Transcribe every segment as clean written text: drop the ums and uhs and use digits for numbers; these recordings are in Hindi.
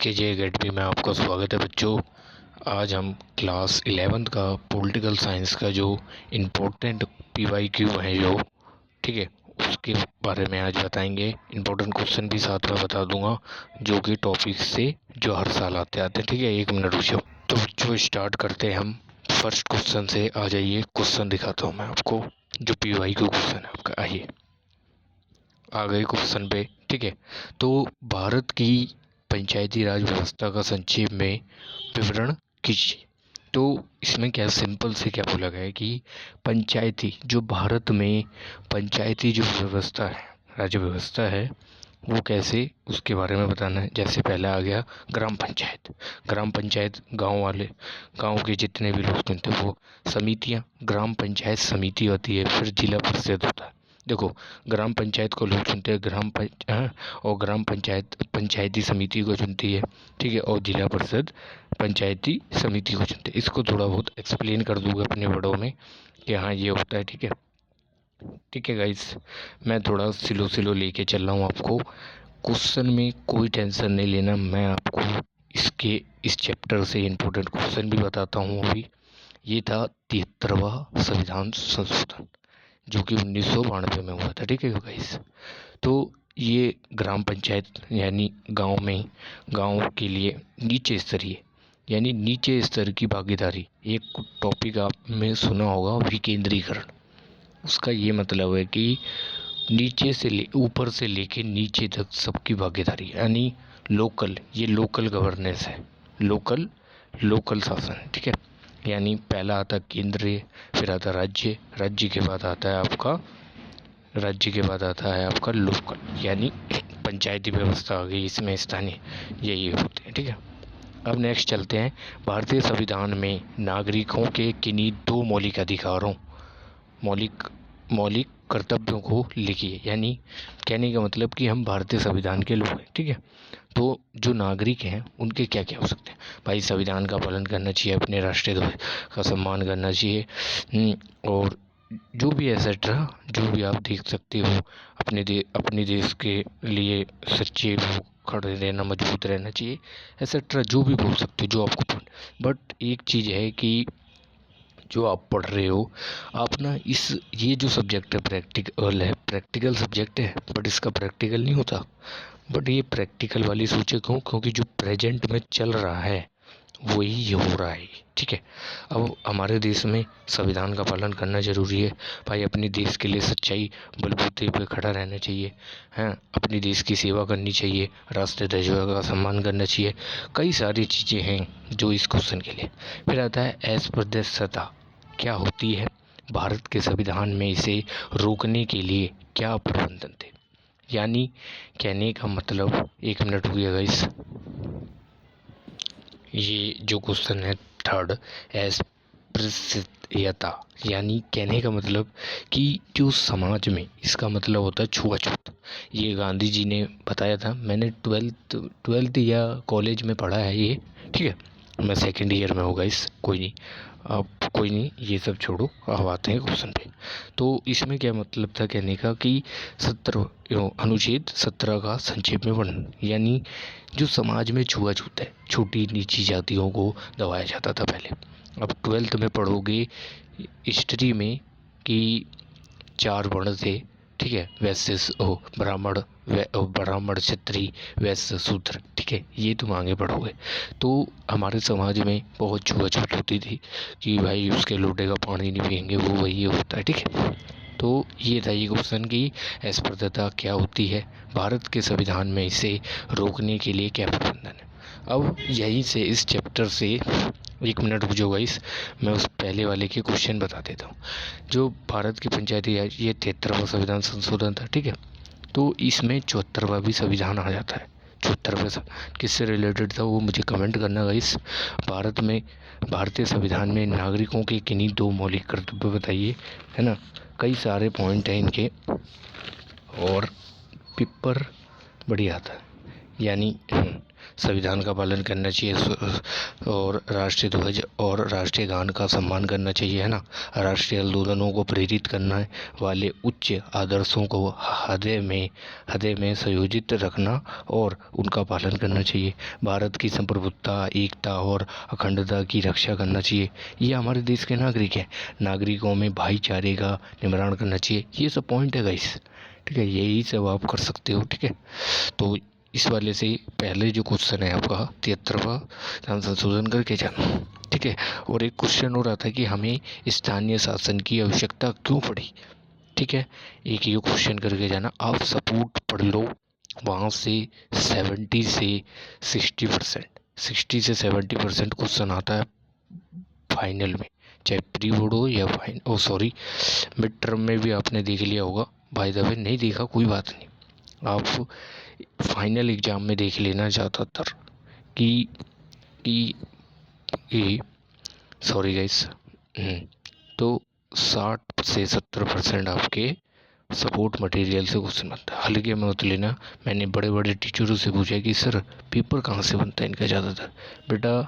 एसकेजे एकेडमी में आपका स्वागत है बच्चों। आज हम क्लास 11th का पॉलिटिकल साइंस का जो इम्पोर्टेंट पीवाईक्यू है जो ठीक है उसके बारे में आज बताएंगे। इम्पोर्टेंट क्वेश्चन भी साथ में बता दूंगा जो कि टॉपिक से जो हर साल आते हैं। ठीक है, 1 मिनट रुको। तो बच्चों स्टार्ट करते हैं हम फर्स्ट क्वेश्चन से। आ जाइए, क्वेश्चन दिखाता हूँ मैं आपको जो पीवाईक्यू क्वेश्चन है आपका। आइए आ गए क्वेश्चन पे। ठीक है, तो भारत की पंचायती राज व्यवस्था का संक्षेप में विवरण कीजिए। तो इसमें क्या सिंपल से क्या बोला गया है कि पंचायती जो भारत में पंचायती जो व्यवस्था है, राज्य व्यवस्था है, वो कैसे, उसके बारे में बताना है। जैसे पहला आ गया ग्राम पंचायत। ग्राम पंचायत गांव वाले, गांव के जितने भी लोग चुनते हैं वो। समितियां, ग्राम पंचायत समिति होती है। फिर जिला परिषद होता है। देखो, ग्राम पंचायत को लोग चुनते हैं और ग्राम पंचायत पंचायती समिति को चुनती है। ठीक है, और जिला परिषद पंचायती समिति को चुनते हैं। इसको थोड़ा बहुत एक्सप्लेन कर दूंगा अपने वर्डों में कि हाँ ये होता है। ठीक है गाइस, मैं थोड़ा स्लो लेके चल रहा हूँ आपको। क्वेश्चन में कोई टेंशन नहीं लेना, मैं आपको इसके इस चैप्टर से इम्पोर्टेंट क्वेश्चन भी बताता हूँ। अभी ये था 73वां संविधान संशोधन जो कि 1992 में हुआ था। ठीक है गाइस, तो ये ग्राम पंचायत यानी गांव में, गांव के लिए नीचे स्तरीय यानी नीचे स्तर की भागीदारी। एक टॉपिक आपने सुना होगा विकेंद्रीकरण। उसका ये मतलब है कि नीचे से ऊपर से लेके नीचे तक सबकी भागीदारी यानी लोकल, ये लोकल गवर्नेंस है, लोकल शासन। ठीक है, यानी पहला आता केंद्रीय, फिर आता राज्य, राज्य के बाद आता है आपका लोकल यानी पंचायती व्यवस्था आ गई, इसमें स्थानीय, यही होते हैं। ठीक है, अब नेक्स्ट चलते हैं। भारतीय संविधान में नागरिकों के किन्हीं 2 मौलिक अधिकारों, मौलिक कर्तव्यों को लिखिए। यानी कहने का मतलब कि हम भारतीय संविधान के लोग हैं। ठीक है, तो जो नागरिक हैं उनके क्या क्या हो सकते हैं भाई। संविधान का पालन करना चाहिए, अपने राष्ट्रीय ध्वज का सम्मान करना चाहिए, और जो भी एसेट्रा जो भी आप देख सकते हो, अपने देश के लिए सच्चे खड़े रहना, मजबूत रहना चाहिए, एसेट्रा जो भी बोल सकते हो जो आपको। बट एक चीज़ है कि जो आप पढ़ रहे हो आप ना, ये जो सब्जेक्ट है प्रैक्टिकल सब्जेक्ट है, बट इसका प्रैक्टिकल नहीं होता। बट ये प्रैक्टिकल वाली सोचे क्यों, क्योंकि जो प्रेजेंट में चल रहा है वही ये हो रहा है। ठीक है, अब हमारे देश में संविधान का पालन करना जरूरी है भाई। अपने देश के लिए सच्चाई बलबूते पे खड़ा रहना चाहिए, हैं, अपने देश की सेवा करनी चाहिए, राष्ट्रीय ध्वज का सम्मान करना चाहिए। कई सारी चीज़ें हैं जो इस क्वेश्चन के लिए। फिर आता है अस्पृश्यता क्या होती है, भारत के संविधान में इसे रोकने के लिए क्या प्रबंधन थे। यानी कहने का मतलब, 1 मिनट रुकिएगा इस, ये जो क्वेश्चन है थर्ड, अस्पृश्यता यानी कहने का मतलब कि जो समाज में, इसका मतलब होता है छुआछूत। ये गांधी जी ने बताया था, मैंने ट्वेल्थ या कॉलेज में पढ़ा है ये। ठीक है, मैं सेकंड ईयर में होगा इस, कोई नहीं, अब कोई नहीं, ये सब छोड़ो, अब आते हैं क्वेश्चन पे। तो इसमें क्या मतलब था कहने का कि अनुच्छेद 17 का संक्षेप में वर्णन, यानी जो समाज में छुआछूत है, छोटी नीची जातियों को दबाया जाता था पहले। अब 12th में पढ़ोगे हिस्ट्री में कि 4 वर्ण थे। ठीक है, वैश्य, ब्राह्मण क्षत्रिय वैश्य शूद्र। ठीक है, ये तुम आगे पढ़ोगे। तो हमारे समाज में बहुत छुआछूत होती थी कि भाई उसके लोटे का पानी नहीं पियेंगे, वो वही होता है। ठीक है, तो ये था ये क्वेश्चन की अस्पृश्यता क्या होती है, भारत के संविधान में इसे रोकने के लिए क्या प्रबंधन है। अब यहीं से इस चैप्टर से 1 मिनट रुक जाओ गाइस, मैं उस पहले वाले के क्वेश्चन बता देता हूँ। जो भारत की पंचायती राज, ये 73वां संविधान संशोधन था। ठीक है, तो इसमें 74वां भी संविधान आ जाता है। 74वां किससे रिलेटेड था वो मुझे कमेंट करना गाइस। भारत में, भारतीय संविधान में नागरिकों के किन्हीं 2 मौलिक कर्तव्य बताइए, है ना। कई सारे पॉइंट हैं इनके और पेपर बढ़िया था। यानी संविधान का पालन करना चाहिए और राष्ट्रीय ध्वज और राष्ट्रीय गान का सम्मान करना चाहिए, है ना। राष्ट्रीय आंदोलनों को प्रेरित करने वाले उच्च आदर्शों को हृदय में संयोजित रखना और उनका पालन करना चाहिए। भारत की संप्रभुता, एकता और अखंडता की रक्षा करना चाहिए। ये हमारे देश के नागरिक हैं। नागरिकों में भाईचारे का निर्माण करना चाहिए। ये सब पॉइंट है गाइस, ठीक है। यही सब आप कर सकते हो, ठीक है। तो इस वाले से पहले जो क्वेश्चन है आपका 73वां ध्यान संशोधन करके जाना, ठीक है। और एक क्वेश्चन हो रहा था कि हमें स्थानीय शासन की आवश्यकता क्यों पड़ी, ठीक है। एक ये क्वेश्चन करके जाना। आप सपोर्ट पढ़ लो, वहाँ से 70 से 60%, 60 से 70% क्वेश्चन आता है फाइनल में, चाहे प्री बोर्ड हो या मिड टर्म में भी आपने देख लिया होगा। बाय द वे नहीं देखा कोई बात नहीं, आप फाइनल एग्जाम में देख लेना ज़्यादातर कि सॉरी गाइस। तो 60 से 70% आपके सपोर्ट मटेरियल से क्वेश्चन बनता है। हल्के में मत लेना। मैंने बड़े बड़े टीचरों से पूछा कि सर पेपर कहाँ से बनता है इनका ज़्यादातर। बेटा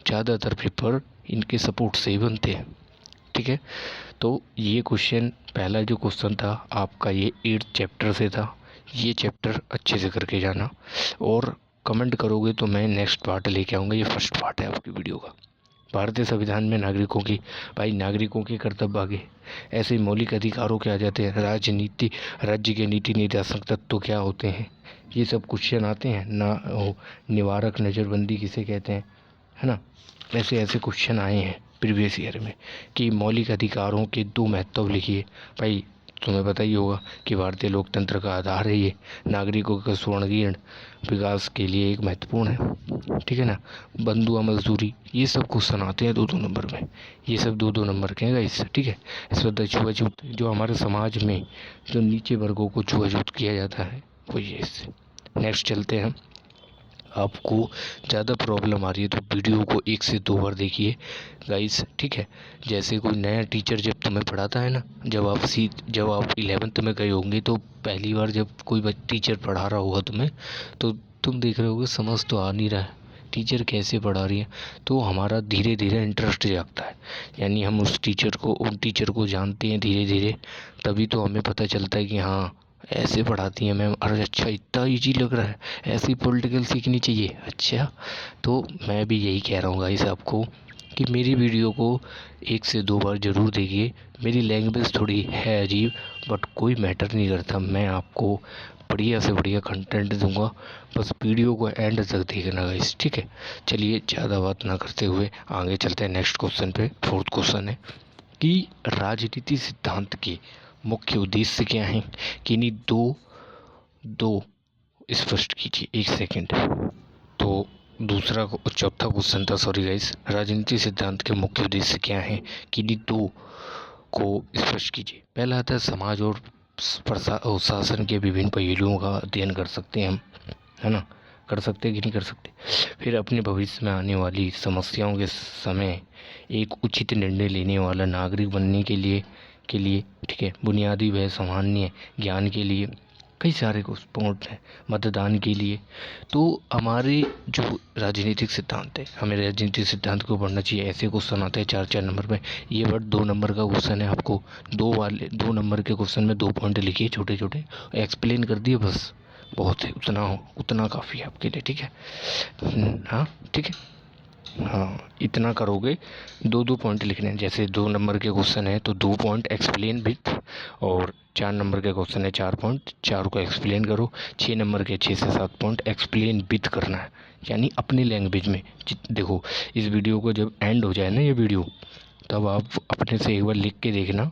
ज़्यादातर पेपर इनके सपोर्ट से ही बनते हैं, ठीक है। तो ये क्वेश्चन, पहला जो क्वेश्चन था आपका ये 8th चैप्टर से था। ये चैप्टर अच्छे से करके जाना और कमेंट करोगे तो मैं नेक्स्ट पार्ट लेके आऊँगा। ये फर्स्ट पार्ट है आपकी वीडियो का। भारतीय संविधान में नागरिकों की, भाई नागरिकों के कर्तव्य आगे ऐसे मौलिक अधिकारों के आ जाते हैं। राज्य के नीति निर्देशक तत्व क्या होते हैं, ये सब क्वेश्चन आते हैं ना। निवारक नज़रबंदी किसे कहते हैं, है ना। ऐसे क्वेश्चन आए हैं प्रीवियस ईयर में कि मौलिक अधिकारों के 2 महत्व लिखिए। भाई तुम्हें पता ही होगा कि भारतीय लोकतंत्र का आधार है ये, नागरिकों का स्वर्णिम विकास के लिए एक महत्वपूर्ण है, ठीक है ना। बंधुआ मजदूरी, ये सब क्वेश्चन आते हैं 2-2 नंबर में। ये सब 2-2 नंबर के हैं गाइस, ठीक है। इस पर छुआछूत, जो हमारे समाज में जो नीचे वर्गों को छुआछूत किया जाता है वो ये। इससे नेक्स्ट चलते हैं। आपको ज़्यादा प्रॉब्लम आ रही है तो वीडियो को 1 से 2 बार देखिए गाइस, ठीक है। जैसे कोई नया टीचर जब तुम्हें पढ़ाता है ना, जब आप 11th में गए होंगे तो पहली बार जब कोई टीचर पढ़ा रहा होगा तुम्हें, तो तुम देख रहे होगे समझ तो आ नहीं रहा है टीचर कैसे पढ़ा रही है। तो हमारा धीरे धीरे इंटरेस्ट जागता है, यानी हम उन टीचर को जानते हैं धीरे धीरे। तभी तो हमें पता चलता है कि हाँ ऐसे पढ़ाती हैं मैम, अरे अच्छा इतना ईजी लग रहा है, ऐसी पॉलिटिकल सीखनी चाहिए। अच्छा, तो मैं भी यही कह रहा हूँ गाइस आपको कि मेरी वीडियो को 1 से 2 बार ज़रूर देखिए। मेरी लैंग्वेज थोड़ी है अजीब, बट कोई मैटर नहीं करता। मैं आपको बढ़िया से बढ़िया कंटेंट दूंगा, बस वीडियो को एंड तक देखना गाइस, ठीक है। चलिए ज़्यादा बात ना करते हुए आगे चलते हैं नेक्स्ट क्वेश्चन पे। 4th क्वेश्चन है कि राजनीति सिद्धांत के मुख्य उद्देश्य क्या हैं, किन्हीं दो स्पष्ट कीजिए। 1 सेकेंड। तो चौथा क्वेश्चन था, सॉरी गाइस, राजनीति सिद्धांत के मुख्य उद्देश्य क्या हैं, किन्हीं दो को स्पष्ट कीजिए। पहला आता है समाज और शासन के विभिन्न पहलुओं का अध्ययन कर सकते हैं हम, है ना। कर सकते हैं कि नहीं कर सकते। फिर अपने भविष्य में आने वाली समस्याओं के समय एक उचित निर्णय लेने वाला नागरिक बनने के लिए, ठीक है। बुनियादी व सामान्य ज्ञान के लिए कई सारे पॉइंट हैं। मतदान के लिए। तो हमारे जो राजनीतिक सिद्धांत है, हमें राजनीतिक सिद्धांत को पढ़ना चाहिए। ऐसे क्वेश्चन आते हैं 4-4 नंबर में। ये वर्ड 2 नंबर का क्वेश्चन है, आपको 2 नंबर के क्वेश्चन में 2 पॉइंट लिखिए छोटे छोटे, एक्सप्लेन कर दिए बस, बहुत है, उतना काफ़ी है आपके लिए, ठीक है। हाँ ठीक है, हाँ इतना करोगे। 2-2 पॉइंट लिखने हैं। जैसे 2 नंबर के क्वेश्चन है तो 2 पॉइंट एक्सप्लेन विथ, और 4 नंबर के क्वेश्चन है 4 पॉइंट, 4 को एक्सप्लेन करो। 6 नंबर के 6 से 7 पॉइंट एक्सप्लेन विथ करना है, यानी अपनी लैंग्वेज में। देखो इस वीडियो को जब एंड हो जाए ना ये वीडियो, तब आप अपने से एक बार लिख के देखना।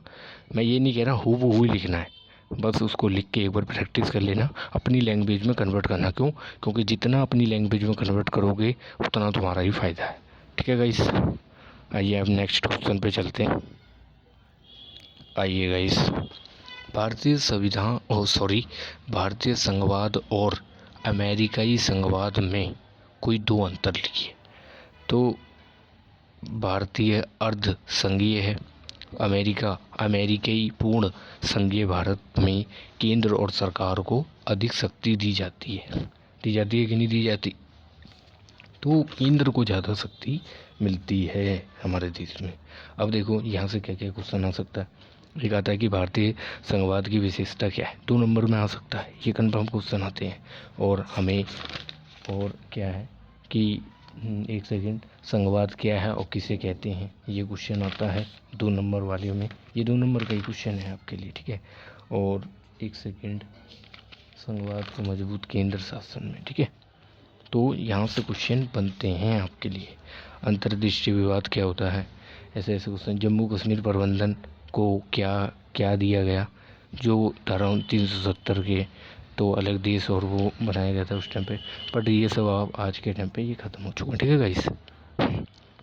मैं ये नहीं कह रहा हूबहू ही लिखना है, बस उसको लिख के एक बार प्रैक्टिस कर लेना, अपनी लैंग्वेज में कन्वर्ट करना। क्यों? क्योंकि जितना अपनी लैंग्वेज में कन्वर्ट करोगे उतना तुम्हारा ही फ़ायदा है, ठीक है गाइस। आइए अब नेक्स्ट क्वेश्चन पे चलते हैं। आइए गाइस, भारतीय संघवाद और अमेरिकाई संघवाद में कोई 2 अंतर लिखिए। तो भारतीय अर्ध संघीय है, अमेरिकी पूर्ण संघीय भारत में केंद्र और सरकार को अधिक शक्ति दी जाती है कि नहीं दी जाती? तो केंद्र को ज़्यादा शक्ति मिलती है हमारे देश में। अब देखो यहाँ से क्या क्या क्वेश्चन आ सकता है। एक आता है कि भारतीय संघवाद की विशेषता क्या है, 2 नंबर में आ सकता है, ये कन्फर्म क्वेश्चन आते हैं। और हमें और क्या है कि एक सेकंड, संघवाद क्या है और किसे कहते हैं, ये क्वेश्चन आता है 2 नंबर वाले में। ये 2 नंबर का ही क्वेश्चन है आपके लिए, ठीक है। और एक सेकंड, संघवाद को मजबूत केंद्र शासन में, ठीक है। तो यहाँ से क्वेश्चन बनते हैं आपके लिए। अंतर्देशीय विवाद क्या होता है, ऐसे ऐसे क्वेश्चन। जम्मू कश्मीर प्रबंधन को क्या क्या दिया गया, जो धारा 370 के तो अलग देश और वो बनाया गया था उस टाइम पे, बट ये सब आप आज के टाइम पे ये ख़त्म हो चुका है, ठीक है गाइस।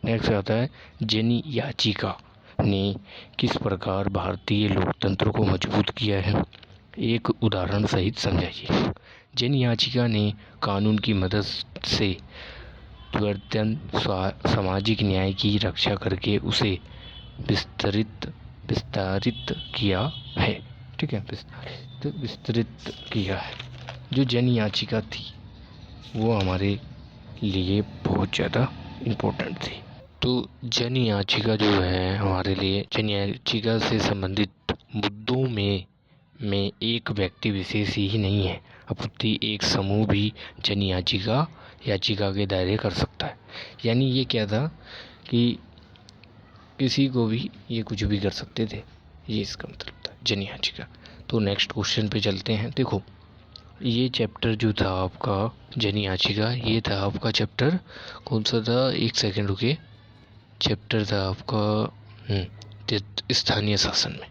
नेक्स्ट आता है जेनी याचिका ने किस प्रकार भारतीय लोकतंत्र को मजबूत किया है, एक उदाहरण सहित समझाइए। जेनी याचिका ने कानून की मदद से त्वरित सामाजिक न्याय की रक्षा करके उसे विस्तारित किया है, ठीक है, विस्तृत किया है। जो जन याचिका थी वो हमारे लिए बहुत ज़्यादा इम्पोर्टेंट थी। तो जन याचिका जो है हमारे लिए, जन याचिका से संबंधित मुद्दों में एक व्यक्ति विशेष ही नहीं है, अपितु एक समूह भी जन याचिका के दायरे कर सकता है। यानी ये क्या था कि किसी को भी ये कुछ भी कर सकते थे, ये इसका मतलब था जन याचिका। तो नेक्स्ट क्वेश्चन पे चलते हैं। देखो ये चैप्टर जो था आपका जन याचिका, ये था आपका चैप्टर कौन सा था, एक सेकंड रुके, चैप्टर था आपका स्थानीय शासन में,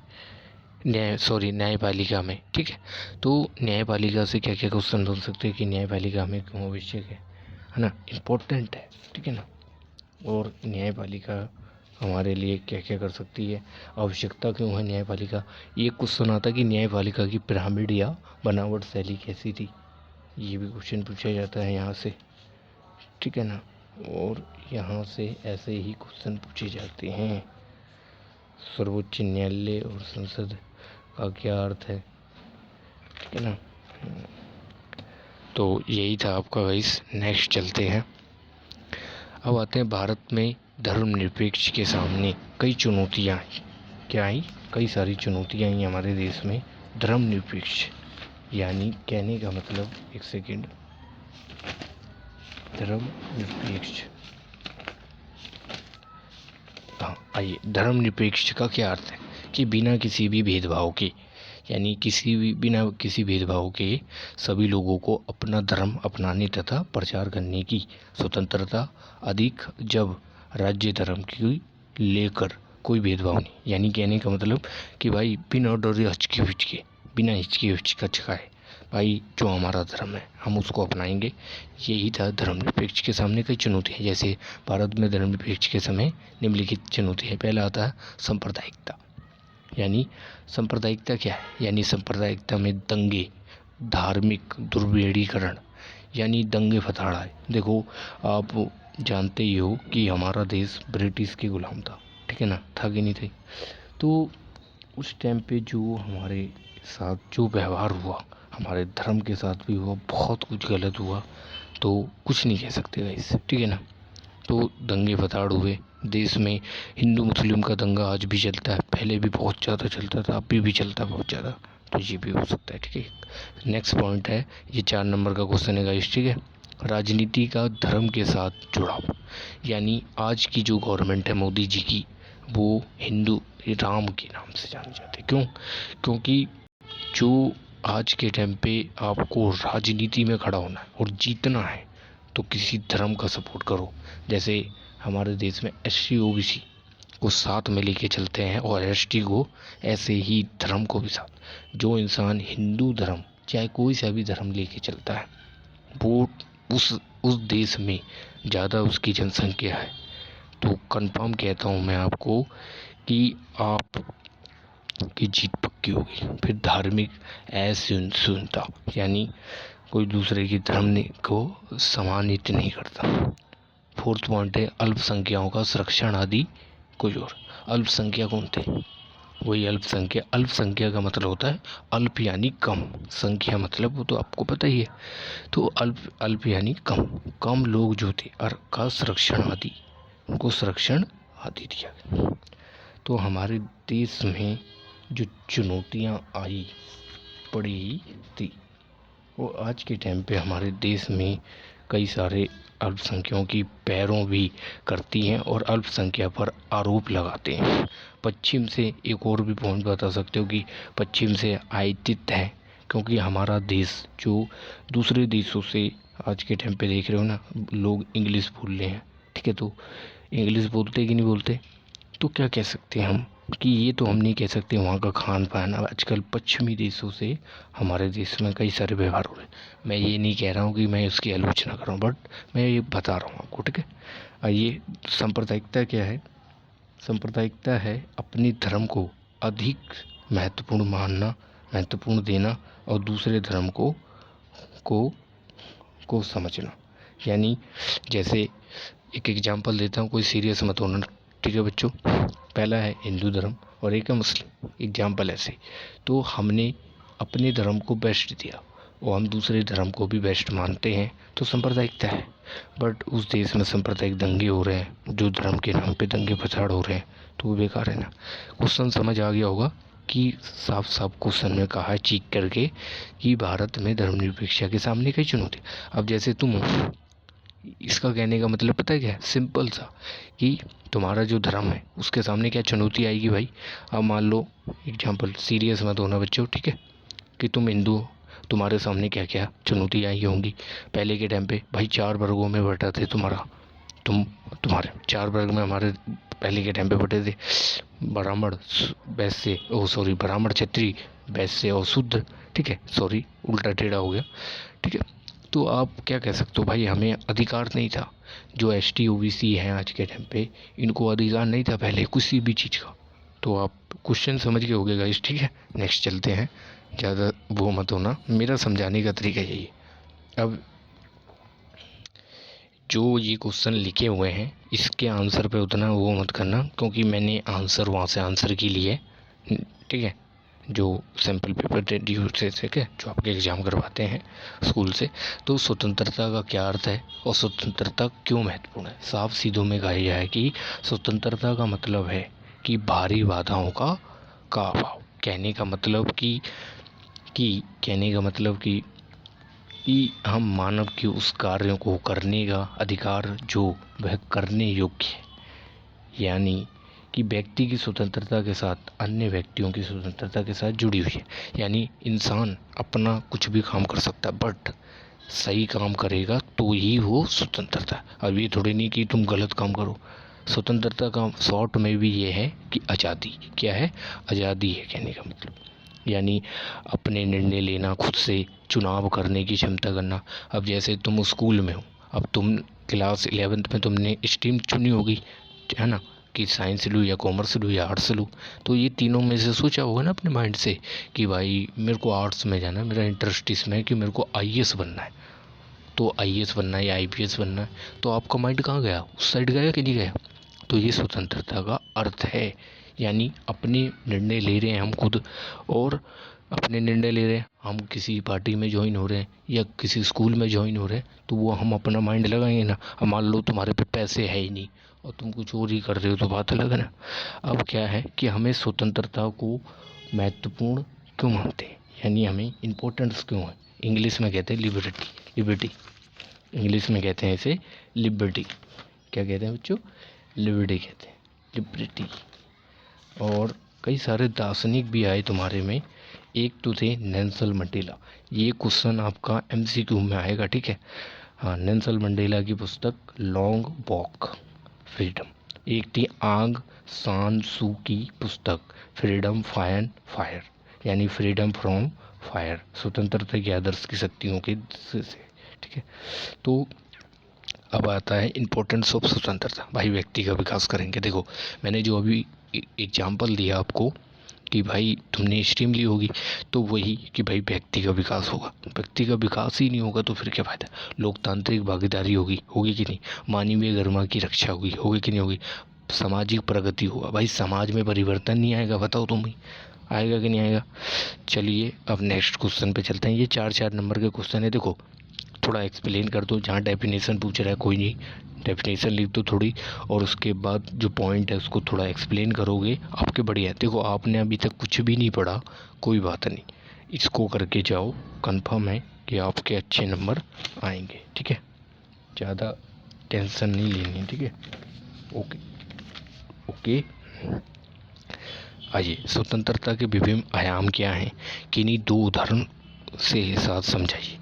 न्यायपालिका में, ठीक है। तो न्यायपालिका से क्या क्या क्वेश्चन बन सकते हैं कि न्यायपालिका में क्यों आवश्यक है ना, इम्पोर्टेंट है, ठीक है ना। और न्यायपालिका हमारे लिए क्या क्या कर सकती है, आवश्यकता क्यों है न्यायपालिका। ये क्वेश्चन आता है कि न्यायपालिका की पिरामिड या बनावट शैली कैसी थी, ये भी क्वेश्चन पूछा जाता है यहाँ से, ठीक है ना। और यहाँ से ऐसे ही क्वेश्चन पूछे जाते हैं। सर्वोच्च न्यायालय और संसद का क्या अर्थ है, ठीक है ना। तो यही था आपका गाइस। नेक्स्ट चलते हैं। अब आते हैं भारत में धर्मनिरपेक्ष के सामने कई चुनौतियाँ क्या आई, कई सारी चुनौतियाँ आई हमारे देश में। धर्मनिरपेक्ष यानी कहने का मतलब, एक सेकेंड, धर्मनिरपेक्ष, हाँ आइए, धर्मनिरपेक्ष का क्या अर्थ है कि बिना किसी भी भेदभाव के, यानी बिना किसी भेदभाव के सभी लोगों को अपना धर्म अपनाने तथा प्रचार करने की स्वतंत्रता, अधिक जब राज्य धर्म की लेकर कोई भेदभाव नहीं। यानी कहने का मतलब कि भाई बिना डर हिचके, बिना हिचकाए भाई जो हमारा धर्म है हम उसको अपनाएंगे। यही था धर्मनिरपेक्ष के सामने कई चुनौतियाँ। जैसे भारत में धर्मनिरपेक्ष के समय निम्नलिखित चुनौती है। पहला आता है सांप्रदायिकता। यानी सांप्रदायिकता क्या है, यानी सांप्रदायिकता में दंगे, धार्मिक दुर्व्यवहारीकरण, यानी दंगे फसाड़ है। देखो आप जानते ही हो कि हमारा देश ब्रिटिश के गुलाम था, ठीक है ना, था कि नहीं थे। तो उस टाइम पे जो हमारे साथ जो व्यवहार हुआ, हमारे धर्म के साथ भी हुआ, बहुत कुछ गलत हुआ, तो कुछ नहीं कह सकते गाइस, ठीक है ना। तो दंगे फसाड़ हुए देश में। हिंदू मुस्लिम का दंगा आज भी चलता है, पहले भी बहुत ज़्यादा चलता था, अभी भी चलता है बहुत ज़्यादा, तो ये भी हो सकता है, ठीक है। नेक्स्ट पॉइंट है, ये 4 नंबर का क्वेश्चन है गाइस, ठीक है। राजनीति का धर्म के साथ जुड़ाव, यानी आज की जो गवर्नमेंट है मोदी जी की, वो हिंदू राम के नाम से जानी जाती है। क्यों? क्योंकि जो आज के टाइम पे आपको राजनीति में खड़ा होना है और जीतना है तो किसी धर्म का सपोर्ट करो। जैसे हमारे देश में SC OBC को साथ में लेके चलते हैं और ST को, ऐसे ही धर्म को भी साथ। जो इंसान हिंदू धर्म चाहे कोई सा भी धर्म लेके चलता है वो उस देश में ज़्यादा उसकी जनसंख्या है, तो कंफर्म कहता हूँ मैं आपको कि आप की जीत पक्की होगी। फिर धार्मिक असहिष्णुता, यानी कोई दूसरे की धर्म को सम्मानित नहीं करता। 4th पॉइंट है अल्पसंख्यकों का संरक्षण आदि। कोई और अल्पसंख्यक कौन थे? वही अल्पसंख्या। अल्पसंख्या का मतलब होता है अल्प यानी कम, संख्या मतलब वो तो आपको पता ही है। तो अल्प अल्प यानी कम, कम लोग जो थे और का संरक्षण आदि, उनको संरक्षण आदि दिया गया। तो हमारे देश में जो चुनौतियां आई पड़ी थी, वो आज के टाइम पे हमारे देश में कई सारे अल्पसंख्यकों की पैरों भी करती हैं और अल्पसंख्या पर आरोप लगाते हैं। पश्चिम से एक और भी पॉइंट बता सकते हो कि पश्चिम से आयातित है, क्योंकि हमारा देश जो दूसरे देशों से आज के टाइम पे देख रहे हो ना, लोग इंग्लिश बोल रहे हैं, ठीक है। तो इंग्लिश बोलते कि नहीं बोलते, तो क्या कह सकते हैं हम कि ये तो हम नहीं कह सकते वहाँ का खान पान। आजकल पश्चिमी देशों से हमारे देश में कई सारे व्यवहार हो रहे हैं। मैं ये नहीं कह रहा हूँ कि मैं उसकी आलोचना कर रहा हूँ, बट मैं ये बता रहा हूँ आपको, ठीक है। ये सांप्रदायिकता क्या है? सांप्रदायिकता है अपने धर्म को अधिक महत्वपूर्ण मानना, महत्वपूर्ण देना और दूसरे धर्म को को समझना। यानी जैसे एक एग्जांपल देता हूँ, कोई सीरियस मत होना, ठीक है बच्चों। पहला है हिंदू धर्म और एक है मुस्लिम, एग्जाम्पल ऐसे। तो हमने अपने धर्म को बेस्ट दिया और हम दूसरे धर्म को भी बेस्ट मानते हैं, तो सांप्रदायिकता है। बट उस देश में सांप्रदायिक दंगे हो रहे हैं, जो धर्म के नाम पे दंगे फसाड़ हो रहे हैं, तो वो बेकार है ना। क्वेश्चन समझ आ गया होगा कि साफ साफ क्वेश्चन में कहा है चीख करके कि भारत में धर्मनिरपेक्षता के सामने कई चुनौती। अब जैसे तुम हो, इसका कहने का मतलब पता है क्या है? सिंपल सा कि तुम्हारा जो धर्म है उसके सामने क्या चुनौती आएगी भाई। अब मान लो एग्जाम्पल, सीरियस मत होना बच्चों, ठीक है, कि तुम हिंदू हो, तुम्हारे सामने क्या क्या चुनौती आई होंगी। पहले के टाइम पे भाई 4 वर्गों में बटा थे तुम्हारे 4 वर्ग में हमारे पहले के टाइम पे बटे थे, ब्राह्मण, वैश्य, ओ सॉरी, ब्राह्मण, क्षत्रिय, वैश्य और शूद्र, ठीक है। सॉरी, उल्टा टेढ़ा हो गया, ठीक है। तो आप क्या कह सकते हो भाई, हमें अधिकार नहीं था। जो ST OBC हैं आज के टाइम पे, इनको अधिकार नहीं था पहले किसी भी चीज़ का। तो आप क्वेश्चन समझ के होगे गाइस, ठीक है। नेक्स्ट चलते हैं, ज़्यादा वो मत होना, मेरा समझाने का तरीका यही है। अब जो ये क्वेश्चन लिखे हुए हैं इसके आंसर पे उतना वो मत करना, क्योंकि मैंने आंसर वहाँ से आंसर की लिए, ठीक है, जो सैम्पल पेपर ड्यू से, ठीक है, जो आपके एग्ज़ाम करवाते हैं स्कूल से। तो स्वतंत्रता का क्या अर्थ है और स्वतंत्रता क्यों महत्वपूर्ण है? साफ सीधों में कहा जाए कि स्वतंत्रता का मतलब है कि भारी बाधाओं का अभाव। कहने का मतलब कि हम मानव के उस कार्यों को करने का अधिकार जो वह करने योग्य है, यानी कि व्यक्ति की स्वतंत्रता के साथ अन्य व्यक्तियों की स्वतंत्रता के साथ जुड़ी हुई है। यानी इंसान अपना कुछ भी काम कर सकता है, बट सही काम करेगा तो ही वो स्वतंत्रता है। अब ये थोड़ी नहीं कि तुम गलत काम करो। स्वतंत्रता का शॉर्ट में भी ये है कि आज़ादी। क्या है? आज़ादी है कहने का मतलब, यानी अपने निर्णय लेना, खुद से चुनाव करने की क्षमता करना। अब जैसे तुम स्कूल में हो, अब तुम क्लास 11th में तुमने स्ट्रीम चुनी होगी, है ना, कि साइंस लूँ या कॉमर्स लूँ या आर्ट्स लूँ। तो ये तीनों में से सोचा होगा ना अपने माइंड से कि भाई मेरे को आर्ट्स में जाना है, मेरा इंटरेस्ट इसमें है कि मेरे को IAS बनना है, तो IAS बनना है या IPS बनना है। तो आपका माइंड कहाँ गया? उस साइड गया कि नहीं गया? तो ये स्वतंत्रता का अर्थ है, यानी अपने निर्णय ले रहे हैं हम खुद, और अपने निर्णय ले रहे हैं, हम किसी पार्टी में ज्वाइन हो रहे हैं या किसी स्कूल में ज्वाइन हो रहे हैं, तो वो हम अपना माइंड लगाएंगे ना। अब मान लो तुम्हारे पे पैसे है ही नहीं और तुम कुछ और ही कर रहे हो, तो बात अलग है ना। अब क्या है कि हमें स्वतंत्रता को महत्वपूर्ण क्यों मानते हैं, यानी हमें इम्पोर्टेंस क्यों है? इंग्लिश में कहते हैं लिबर्टी, लिबर्टी इंग्लिश में कहते हैं इसे लिबर्टी। क्या कहते हैं बच्चों? लिबर्टी कहते हैं, लिबर्टी। और कई सारे दार्शनिक भी आए तुम्हारे में, एक तो थे नेल्सन मंडेला। ये क्वेश्चन आपका MCQ में आएगा, ठीक है। हाँ, नेल्सन मंडेला की पुस्तक लॉन्ग वॉक फ्रीडम। एक थी आंग सान सू की पुस्तक फ्रीडम फायर, यानी फ्रीडम फ्रॉम फायर, स्वतंत्रता के आदर्श की शक्तियों के से, ठीक है। तो अब आता है इम्पोर्टेंस ऑफ स्वतंत्रता। भाई व्यक्ति का विकास करेंगे। देखो मैंने जो अभी एग्जाम्पल दिया आपको कि भाई तुमने स्ट्रीम ली होगी, तो वही कि भाई व्यक्ति का विकास होगा। व्यक्ति का विकास ही नहीं होगा तो फिर क्या फ़ायदा? लोकतांत्रिक भागीदारी होगी कि नहीं? मानवीय गरिमा की रक्षा होगी कि नहीं होगी? सामाजिक प्रगति होगा। भाई समाज में परिवर्तन नहीं आएगा, बताओ तुम ही, आएगा कि नहीं आएगा। चलिए अब नेक्स्ट क्वेश्चन पे चलते हैं। ये 4 नंबर के क्वेश्चन है, देखो थोड़ा एक्सप्लेन कर दो। जहाँ डेफिनेशन पूछ रहा है कोई नहीं, डेफिनेशन लिख दो थोड़ी, और उसके बाद जो पॉइंट है उसको थोड़ा एक्सप्लेन करोगे, आपके बढ़िया। देखो आपने अभी तक कुछ भी नहीं पढ़ा, कोई बात नहीं, इसको करके जाओ, कंफर्म है कि आपके अच्छे नंबर आएंगे, ठीक है। ज़्यादा टेंशन नहीं लेनी है, ठीक है। Okay okay. आइए, स्वतंत्रता के विभिन्न आयाम क्या हैं, किन्हीं 2 उदाहरण से साथ समझाइए।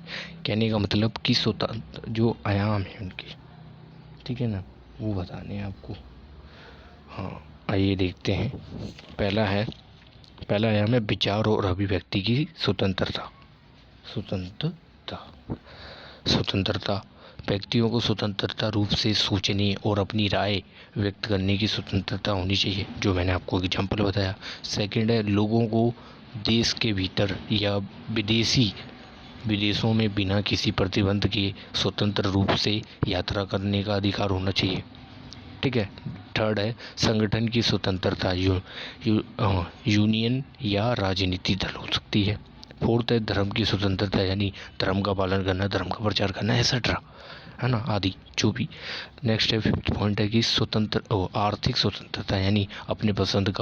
कहने का मतलब कि स्वतंत्र जो आयाम है उनके, ठीक है ना, वो बताने हैं आपको। हाँ आइए देखते हैं। पहला आयाम है विचार और अभिव्यक्ति की स्वतंत्रता। स्वतंत्रता व्यक्तियों को स्वतंत्रता रूप से सोचने और अपनी राय व्यक्त करने की स्वतंत्रता होनी चाहिए, जो मैंने आपको एग्जाम्पल बताया। सेकंड है लोगों को देश के भीतर या विदेशों में बिना किसी प्रतिबंध के स्वतंत्र रूप से यात्रा करने का अधिकार होना चाहिए, ठीक है। थर्ड है संगठन की स्वतंत्रता, यूनियन या राजनीति दल हो सकती है। फोर्थ है धर्म की स्वतंत्रता, यानी धर्म का पालन करना, धर्म का प्रचार करना, एक्सेट्रा, है ना, आदि जो भी। नेक्स्ट है 5th पॉइंट है कि आर्थिक स्वतंत्रता, यानी अपनी पसंद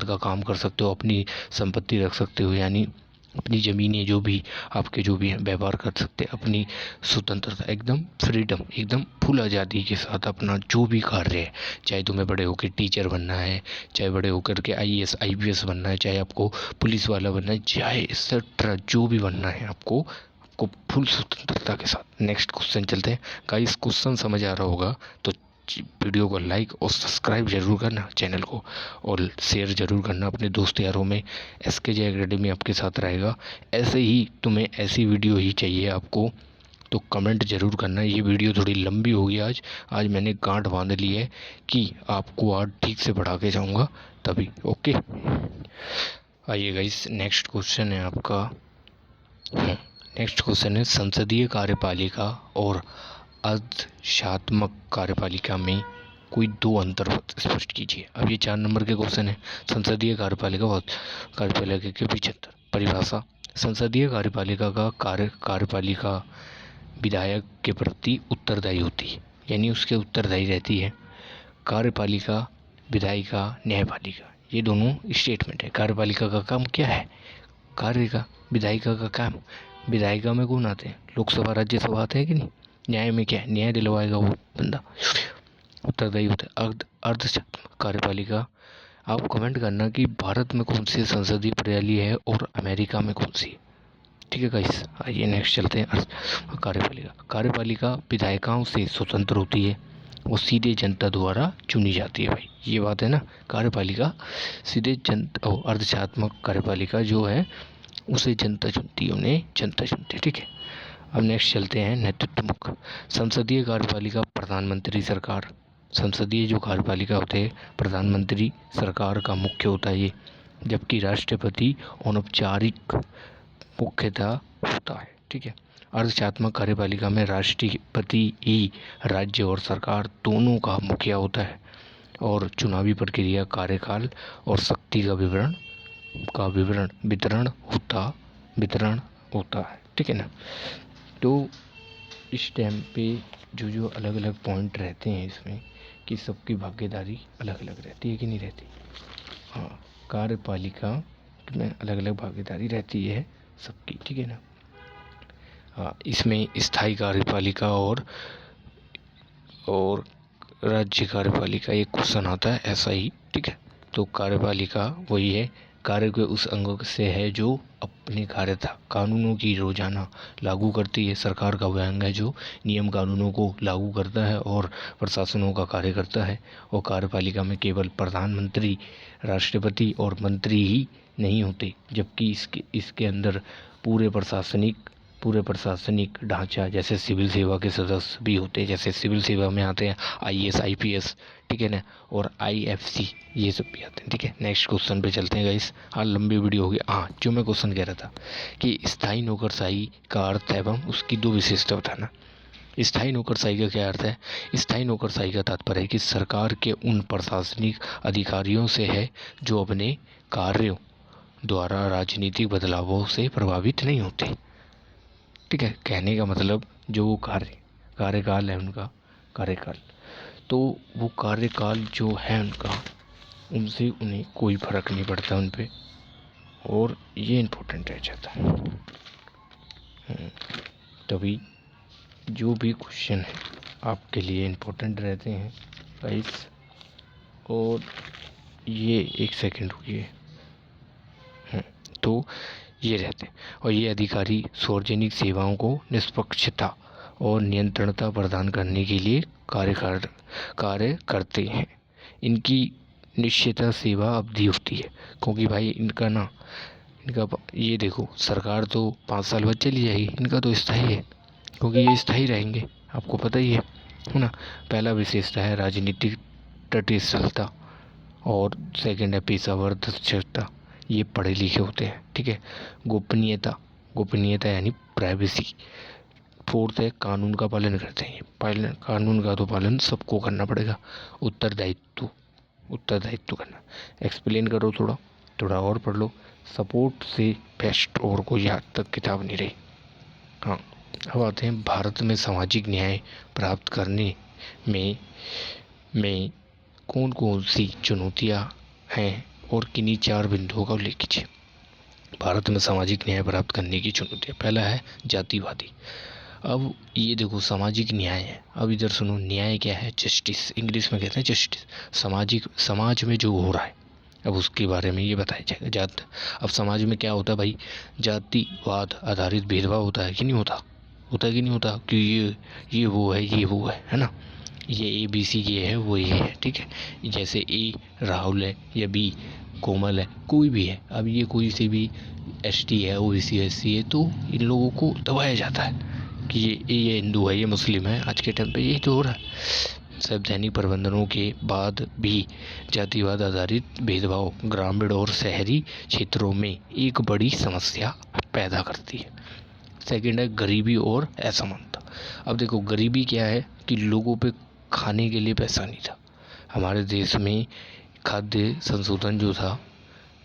का काम कर सकते हो, अपनी संपत्ति रख सकते हो, यानी अपनी ज़मीनें जो भी आपके जो भी हैं व्यवहार कर सकते हैं, अपनी स्वतंत्रता, एकदम फ्रीडम, एकदम फुल आज़ादी के साथ अपना जो भी कार्य है, चाहे तुम्हें बड़े होकर टीचर बनना है, चाहे बड़े होकर के IAS IPS बनना है, चाहे आपको पुलिस वाला बनना है, चाहे एक्सेट्रा जो भी बनना है आपको फुल स्वतंत्रता के साथ। नेक्स्ट क्वेश्चन चलते हैं। गाइस क्वेश्चन समझ आ रहा होगा तो वीडियो को लाइक और सब्सक्राइब जरूर करना चैनल को, और शेयर जरूर करना अपने दोस्त यारों में। SKJ एकेडमी आपके साथ रहेगा। ऐसे ही तुम्हें ऐसी वीडियो ही चाहिए आपको तो कमेंट जरूर करना। ये वीडियो थोड़ी लंबी होगी आज मैंने गांठ बांध ली है कि आपको आज ठीक से पढ़ा के जाऊंगा तभी। ओके आइए गाइस, नेक्स्ट क्वेश्चन है आपका। नेक्स्ट क्वेश्चन है संसदीय कार्यपालिका और अर्धशात्मक कार्यपालिका में कोई 2 अंतर स्पष्ट कीजिए। अब ये 4 नंबर के क्वेश्चन है। संसदीय कार्यपालिका और कार्यपालिका के बीच अंतर। परिभाषा, संसदीय कार्यपालिका का कार्यपालिका विधायक के प्रति उत्तरदायी होती है, यानी उसके उत्तरदायी रहती है। कार्यपालिका, विधायिका, न्यायपालिका, ये दोनों स्टेटमेंट है। कार्यपालिका का काम क्या है, कार्य का। विधायिका का काम, विधायिका में कौन आते हैं, लोकसभा राज्यसभा आते हैं कि नहीं। न्याय में क्या है, न्याय दिलवाएगा वो बंदा, उत्तरदायी होता है। अर्धशात्मक कार्यपालिका, आप कमेंट करना कि भारत में कौन सी संसदीय प्रणाली है और अमेरिका में कौन सी है, ठीक है गाइस। आइए नेक्स्ट चलते हैं। कार्यपालिका विधायिकाओं से स्वतंत्र होती है, वो सीधे जनता द्वारा चुनी जाती है। भाई ये बात है ना, कार्यपालिका सीधे जनता, अर्धशात्मक कार्यपालिका जो है उसे जनता चुनती है, उन्हें जनता चुनती है, ठीक है। अब नेक्स्ट चलते हैं नेतृत्व मुख्य। संसदीय कार्यपालिका प्रधानमंत्री सरकार, संसदीय जो कार्यपालिका होते हैं प्रधानमंत्री सरकार का मुख्य होता है ये, जबकि राष्ट्रपति अनौपचारिक मुख्यतः होता है, ठीक है। अर्धशात्मक कार्यपालिका में राष्ट्रपति ही राज्य और सरकार दोनों का मुखिया होता है, और चुनावी प्रक्रिया, कार्यकाल और शक्ति का वितरण होता है, ठीक है ना। तो इस टाइम पे जो अलग अलग पॉइंट रहते हैं इसमें कि सबकी भागीदारी अलग अलग रहती है कि नहीं रहती। हाँ, कार्यपालिका में अलग अलग भागीदारी रहती है सबकी, ठीक है ना। हाँ, इसमें स्थायी कार्यपालिका और राज्य कार्यपालिका एक क्वेश्चन आता है ऐसा ही, ठीक है। तो कार्यपालिका वही है, कार्य के उस अंग से है जो अपने कार्यता कानूनों की रोजाना लागू करती है। सरकार का वह अंग है जो नियम कानूनों को लागू करता है और प्रशासनों का कार्य करता है। और कार्यपालिका में केवल प्रधानमंत्री, राष्ट्रपति और मंत्री ही नहीं होते, जबकि इसके अंदर पूरे प्रशासनिक ढांचा, जैसे सिविल सेवा के सदस्य भी होते हैं, जैसे सिविल सेवा में आते हैं IAS IPS, ठीक है ना, और IFC, ये सब भी आते हैं, ठीक है। नेक्स्ट क्वेश्चन पे चलते हैं गाइस। हाँ लंबी वीडियो होगी। हाँ जो मैं क्वेश्चन कह रहा था कि स्थायी नौकरशाही का अर्थ एवं उसकी 2 विशेषता बताना। स्थायी नौकरशाही का क्या अर्थ है? स्थायी नौकरशाही का तात्पर्य है कि सरकार के उन प्रशासनिक अधिकारियों से है जो अपने कार्यों द्वारा राजनीतिक बदलावों से प्रभावित नहीं होते। ठीक है, कहने का मतलब जो वो कार्यकाल है उनका, कार्यकाल, तो वो कार्यकाल जो है उनका, उनसे उन्हें कोई फर्क नहीं पड़ता उन पे, और ये इम्पोर्टेंट रह जाता है। तभी जो भी क्वेश्चन है आपके लिए इम्पोर्टेंट रहते हैं गाइस। और ये एक सेकंड रुकिए, तो ये रहते हैं, और ये अधिकारी सार्वजनिक सेवाओं को निष्पक्षता और नियंत्रणता प्रदान करने के लिए कार्य करते हैं। इनकी निश्चित सेवा अवधि होती है, क्योंकि भाई इनका ये देखो, सरकार तो 5 साल बाद चली जाएगी, इनका तो स्थायी है, क्योंकि ये स्थायी रहेंगे, आपको पता ही है ना। पहला विशेषता है राजनीतिक तटस्थलता, और सेकंड है पेशावर दक्षता, ये पढ़े लिखे होते हैं। ठीक है, गोपनीयता यानी प्राइवेसी। फोर्थ है कानून का पालन करते हैं। कानून का तो पालन सबको करना पड़ेगा। उत्तरदायित्व करना। एक्सप्लेन करो, थोड़ा और पढ़ लो। सपोर्ट से बेस्ट और कोई आज तक किताब नहीं रही। हाँ, अब आते हैं भारत में सामाजिक न्याय प्राप्त करने में कौन कौन सी चुनौतियाँ हैं और किन्हीं 4 बिंदुओं का उल्लेख कीजिए। भारत में सामाजिक न्याय प्राप्त करने की चुनौतियाँ। पहला है जातिवादी। अब ये देखो, सामाजिक न्याय है, अब इधर सुनो, न्याय क्या है? जस्टिस, इंग्लिश में कहते हैं जस्टिस। समाज में जो हो रहा है, अब उसके बारे में ये बताया जाएगा। अब समाज में क्या होता है भाई? जातिवाद आधारित भेदभाव होता है कि नहीं होता? होता है कि नहीं होता? कि ये वो है ना, ये ABC ये है, वो ये है। ठीक है, जैसे A राहुल है या B कोमल है, कोई भी है, अब ये कोई से भी ST है, OBC है, SC है, तो इन लोगों को दबाया जाता है कि ये हिंदू है, ये मुस्लिम है। आज के टाइम पे यही तो हो रहा है। संवैधानिक प्रबंधनों के बाद भी जातिवाद आधारित भेदभाव ग्रामीण और शहरी क्षेत्रों में एक बड़ी समस्या पैदा करती है। सेकंड है गरीबी और असमानता। अब देखो, गरीबी क्या है कि लोगों पे खाने के लिए पैसा नहीं था। हमारे देश में खाद्य संशोधन जो था,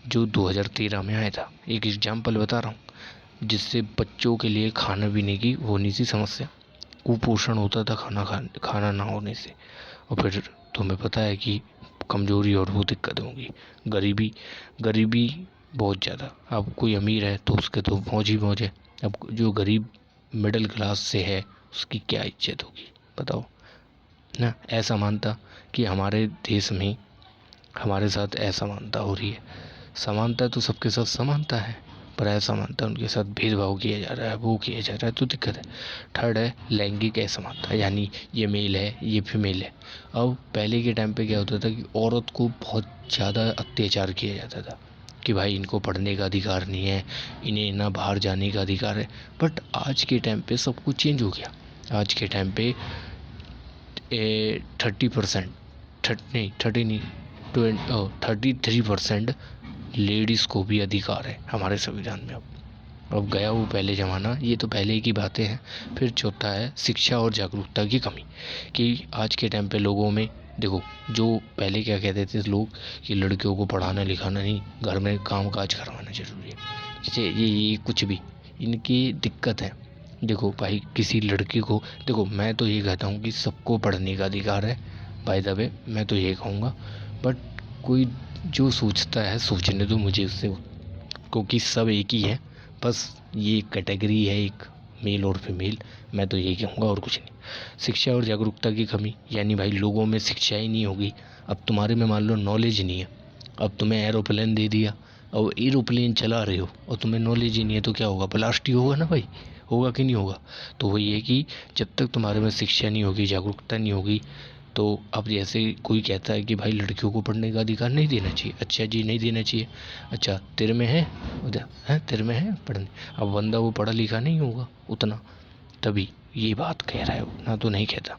जो 2013 में आया था, एक एग्जाम्पल बता रहा हूँ, जिससे बच्चों के लिए खाना पीने की होनी सी समस्या, कुपोषण होता था खाना ना होने से, और फिर तुम्हें पता है कि कमजोरी और वो दिक्कत होंगी। गरीबी बहुत ज़्यादा। अब कोई अमीर है तो उसके तो मौज ही मौज है, अब जो गरीब मिडिल क्लास से है उसकी क्या इज्जत होगी बताओ ना। असमानता कि हमारे देश में हमारे साथ असमानता हो रही है। समानता तो सबके साथ समानता है, पर असमानता उनके साथ भेदभाव किया जा रहा है, वो किया जा रहा है, तो दिक्कत है। थर्ड है लैंगिक असमानता, यानी ये मेल है ये फीमेल है। अब पहले के टाइम पे क्या होता था कि औरत को बहुत ज़्यादा अत्याचार किया जाता था कि भाई इनको पढ़ने का अधिकार नहीं है, इन्हें ना बाहर जाने का अधिकार है। बट आज के टाइम पे सब कुछ चेंज हो गया। आज के टाइम पे 33% लेडीज़ को भी अधिकार है हमारे संविधान में। अब गया वो पहले ज़माना, ये तो पहले की बातें हैं। फिर चौथा है शिक्षा और जागरूकता की कमी, कि आज के टाइम पे लोगों में देखो, जो पहले क्या कहते थे लोग कि लड़कियों को पढ़ाना लिखाना नहीं, घर में काम काज करवाना जरूरी है, जैसे ये कुछ भी इनकी दिक्कत है। देखो भाई, किसी लड़की को देखो, मैं तो ये कहता हूँ कि सबको पढ़ने का अधिकार है, बाय द वे मैं तो ये कहूँगा। बट कोई जो सोचता है सोचने दो मुझे उससे, क्योंकि सब एक ही है, बस ये कैटेगरी है एक मेल और फीमेल, मैं तो यही कहूँगा और कुछ नहीं। शिक्षा और जागरूकता की कमी, यानी भाई लोगों में शिक्षा ही नहीं होगी। अब तुम्हारे में मान लो नॉलेज नहीं है, अब तुम्हें एरोप्लेन दे दिया और एरोप्लेन चला रहे हो और तुम्हें नॉलेज ही नहीं है, तो क्या होगा? ब्लास्ट ही होगा ना भाई, होगा कि नहीं होगा? तो वही है कि जब तक तुम्हारे में शिक्षा नहीं होगी, जागरूकता नहीं होगी, तो अब जैसे कोई कहता है कि भाई लड़कियों को पढ़ने का अधिकार नहीं देना चाहिए, अच्छा जी नहीं देना चाहिए, अच्छा तेरे में है उधर है, तेरे में है पढ़ने, अब बंदा वो पढ़ा लिखा नहीं होगा उतना, तभी ये बात कह रहा है, ना तो नहीं कहता।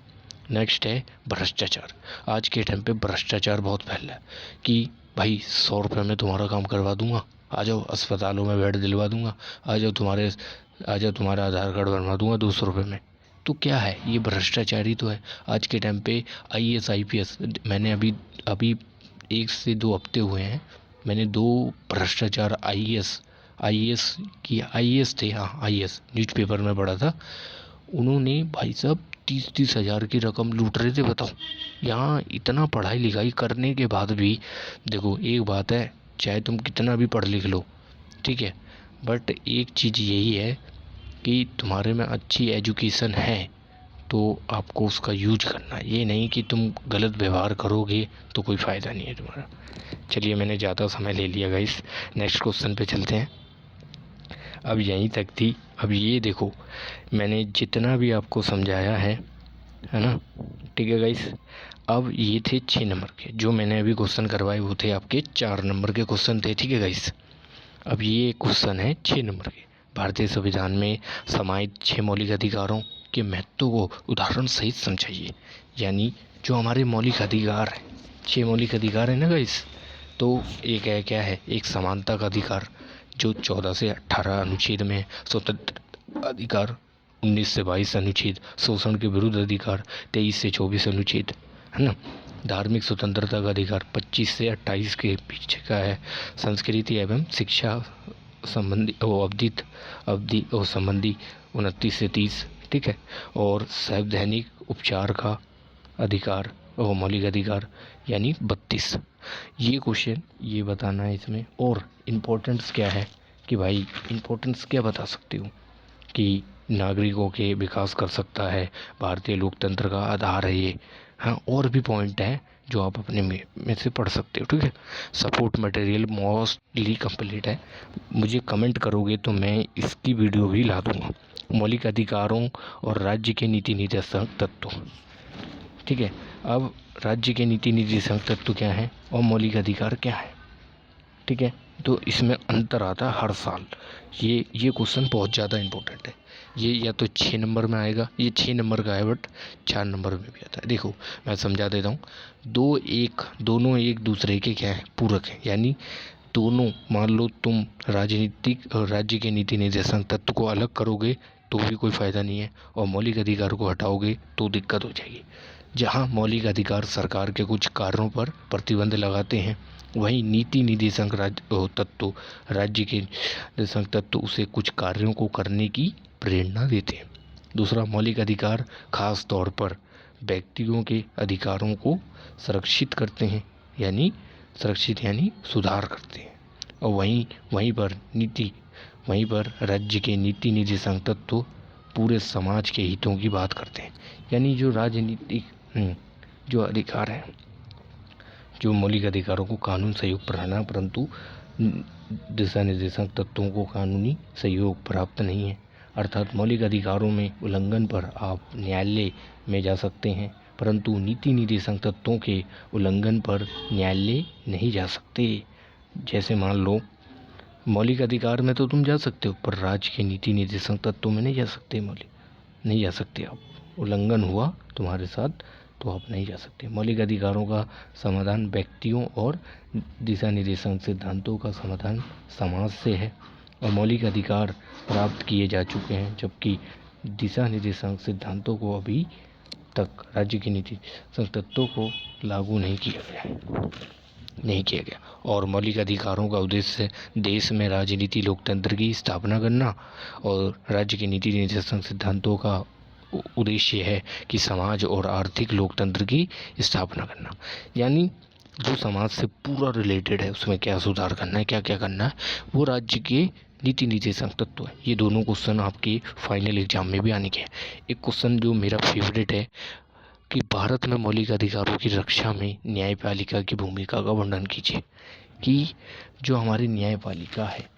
नेक्स्ट है भ्रष्टाचार। आज के टाइम पे भ्रष्टाचार बहुत फैल रहा है कि भाई 100 रुपये में तुम्हारा काम करवा दूंगा, आ जाओ अस्पतालों में बेड दिलवा दूंगा, आ जाओ तुम्हारा आधार कार्ड बनवा दूंगा 200 रुपये में। तो क्या है, ये भ्रष्टाचारी तो है। आज के टाइम पे आईएएस आईपीएस, मैंने अभी अभी 1 से 2 हफ्ते हुए हैं, मैंने 2 भ्रष्टाचार आईएएस की, आईएएस थे, हाँ आईएएस, न्यूज़पेपर में पढ़ा था। उन्होंने भाई साहब 30-30 हज़ार की रकम लूट रहे थे। बताओ, यहाँ इतना पढ़ाई लिखाई करने के बाद भी, देखो एक बात है, चाहे तुम कितना भी पढ़ लिख लो, ठीक है, बट एक चीज़ यही है कि तुम्हारे में अच्छी एजुकेशन है तो आपको उसका यूज करना है। ये नहीं कि तुम गलत व्यवहार करोगे तो कोई फ़ायदा नहीं है तुम्हारा। चलिए, मैंने ज़्यादा समय ले लिया गाइस, नेक्स्ट क्वेश्चन पे चलते हैं। अब यहीं तक थी। अब ये देखो, मैंने जितना भी आपको समझाया है ना, ठीक है गाइस। अब ये थे 6 नंबर के, जो मैंने अभी क्वेश्चन करवाए वो थे आपके 4 नंबर के क्वेश्चन थे, ठीक है गाइस। अब ये क्वेश्चन है 6 नंबर के। भारतीय संविधान में समाहित 6 मौलिक अधिकारों के महत्व को उदाहरण सहित समझाइए। यानी जो हमारे मौलिक अधिकार हैं, 6 मौलिक अधिकार है ना गाइस, तो एक है, क्या है, एक समानता का अधिकार जो 14 से 18 अनुच्छेद में, स्वतंत्र अधिकार 19 से 22 अनुच्छेद, शोषण के विरुद्ध अधिकार 23 से 24 अनुच्छेद, है ना। धार्मिक स्वतंत्रता का अधिकार 25 से 28 के बीच का है। संस्कृति एवं शिक्षा संबंधी अवधि और संबंधी 29 से 30, ठीक है। और सार्वजनिक उपचार का अधिकार और मौलिक अधिकार यानी 32। ये क्वेश्चन ये बताना है इसमें। और इम्पोर्टेंस क्या है कि भाई, इम्पोर्टेंस क्या बता सकते हो कि नागरिकों के विकास कर सकता है, भारतीय लोकतंत्र का आधार है ये। हाँ, और भी पॉइंट है जो आप अपने में से पढ़ सकते हो, ठीक है। सपोर्ट मटेरियल मोस्टली कंप्लीट है, मुझे कमेंट करोगे तो मैं इसकी वीडियो भी ला दूँगा। मौलिक अधिकारों और राज्य के नीति निर्देशक तत्व, ठीक है। अब राज्य के नीति निर्देशक तत्व क्या है और मौलिक अधिकार क्या है, ठीक है, तो इसमें अंतर आता है हर साल। ये क्वेश्चन बहुत ज़्यादा इम्पोर्टेंट है। ये या तो 6 नंबर में आएगा, ये 6 नंबर का है, बट 4 नंबर में भी आता है। देखो मैं समझा देता हूँ। दोनों एक दूसरे के क्या है, पूरक है। यानी दोनों, मान लो तुम राजनीतिक और राज्य के नीति निर्देशक तत्व को अलग करोगे तो भी कोई फ़ायदा नहीं है, और मौलिक अधिकार को हटाओगे तो दिक्कत हो जाएगी। जहाँ मौलिक अधिकार सरकार के कुछ कार्यों पर प्रतिबंध लगाते हैं, वहीं नीति निर्देशक तत्व, राज्य के निर्देशक तत्व उसे कुछ कार्यों को करने की प्रेरणा देते हैं। दूसरा, मौलिक अधिकार खास तौर पर व्यक्तियों के अधिकारों को सुरक्षित करते हैं, यानी सुधार करते हैं। और वहीं पर राज्य के नीति निर्देशक तत्व पूरे समाज के हितों की बात करते हैं। यानी जो राजनीतिक जो अधिकार हैं, जो मौलिक अधिकारों को कानून सहयोग प्रदान, परंतु दिशा निर्देशक तत्वों को कानूनी सहयोग प्राप्त नहीं है। अर्थात मौलिक अधिकारों में उल्लंघन पर आप न्यायालय में जा सकते हैं, परंतु नीति निर्देशक तत्वों के उल्लंघन पर न्यायालय नहीं जा सकते। जैसे मान लो, मौलिक अधिकार में तो तुम जा सकते हो, पर राज्य के नीति निर्देशक तत्वों में नहीं जा सकते, नहीं जा सकते आप। उल्लंघन हुआ तुम्हारे साथ तो आप नहीं जा सकते। मौलिक अधिकारों का समाधान व्यक्तियों और दिशा निर्देशक सिद्धांतों का समाधान समाज से है, और मौलिक अधिकार प्राप्त किए जा चुके हैं, जबकि दिशा निर्देशक सिद्धांतों को अभी तक राज्य की नीति तत्वों को लागू नहीं किया गया। और मौलिक अधिकारों का उद्देश्य देश में राजनीति लोकतंत्र की स्थापना करना, और राज्य की नीति निर्देशक सिद्धांतों का उद्देश्य है कि समाज और आर्थिक लोकतंत्र की स्थापना करना। यानी जो समाज से पूरा रिलेटेड है, उसमें क्या सुधार करना है, क्या क्या करना है, वो राज्य के नीति निर्देशक तत्व है। ये दोनों क्वेश्चन आपके फाइनल एग्जाम में भी आने के हैं। एक क्वेश्चन जो मेरा फेवरेट है कि भारत में मौलिक अधिकारों की रक्षा में न्यायपालिका की भूमिका का वर्णन कीजिए। कि जो हमारी न्यायपालिका है,